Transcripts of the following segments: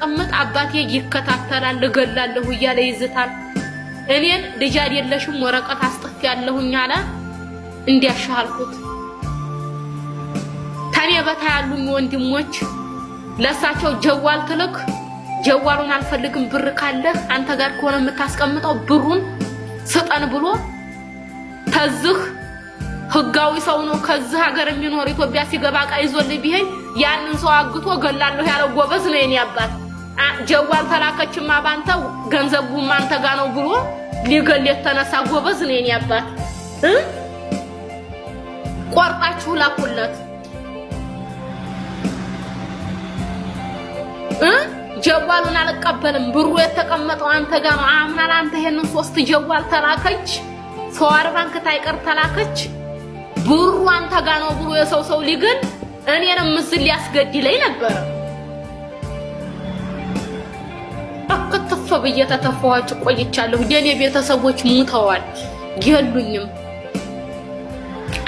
ሳስቀምጥ አባቴ ይከታተላል እገላለሁ እያለ ይዝታል። እኔን ልጅ አይደለሽም ወረቀት አስጥፍ ያለሁኝ አለ እንዲያሻልኩት። ታኔ በታ ያሉኝ ወንድሞች ለሳቸው ጀዋል ትልክ ጀዋሉን አልፈልግም ብር ካለ አንተ ጋር ከሆነ የምታስቀምጠው ብሩን ስጠን ብሎ ተዝህ ህጋዊ ሰው ነው ከዚህ ሀገር የሚኖር ኢትዮጵያ ሲገባ ቃይዞልኝ ቢሄድ ያንን ሰው አግቶ ገላለሁ ያለው ጎበዝ ነው የኔ አባት። ጀዋል ተላከችማ ባንተ ገንዘቡም አንተ ጋር ነው ብሎ ሊገል የተነሳ ጎበዝ ነው የኔ አባት። ቆርጣችሁ ላኩለት ጀዋሉን አልቀበልም ብሩ የተቀመጠው አንተ ጋር ነው። አምናል አንተ ይሄንን 3 ጀዋል ተላከች ፎር ባንክ ታይቀር ተላከች ብሩ አንተ ጋር ነው ብሎ የሰው ሊገል እኔንም ምስል ሊያስገድለኝ ነበር። አከተፈ በየተተፈዋጭ ቆይቻለሁ። የኔ ቤተሰቦች ሙተዋል ይሉኝም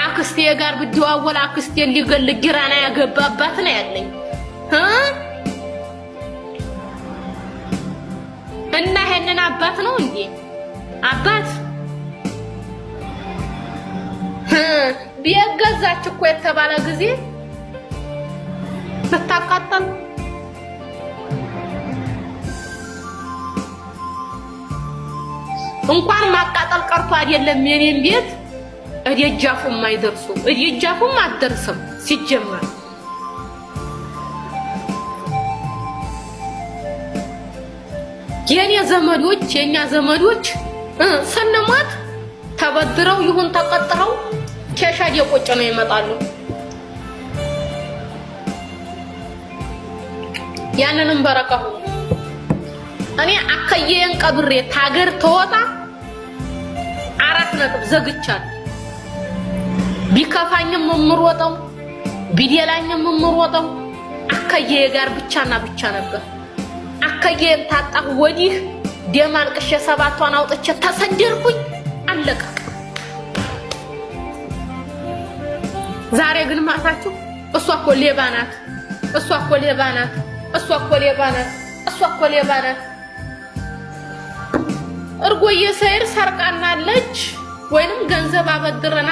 አክስቴ ጋር ብደዋወል አክስቴን ሊገል ግራና ያገባባት ነው ያለኝ እና ይሄንን አባት ነው እንዴ አባት ቢያገዛች እኮ የተባለ ጊዜ ተታቃጣም እንኳን ማቃጠል ቀርቶ አይደለም የኔን ቤት እየጃፉም አይደርሱ እየጃፉም አደረሰም ሲጀመር የኛ ዘመዶች ሰነማት ተበድረው ይሁን ተቀጥረው ኬሻ የቆጨ ነው ይመጣሉ። ያንንም በረካሁ እኔ አከየን ቀብሬ ታገር ተወጣ 4 ነጥብ ዘግቻለሁ። ቢከፋኝም ምምሮጠው ቢደላኝም ምምሮጠው አከየ ጋር ብቻና ብቻ ነበር። አከየን ታጣሁ ወዲህ ደማልቅሽ 7ቷን አውጥቼ ተሰደርኩኝ አለቀ። ዛሬ ግን ማታችሁ እሷ እኮ ሌባ ናት እሷ እኮ ሌባ ናት እሷ እኮ ሌባ ናት እሷ እኮ ሌባ ናት እርጎዬ ሰይር ሰርቃናለች ወይንም ገንዘብ አበድረና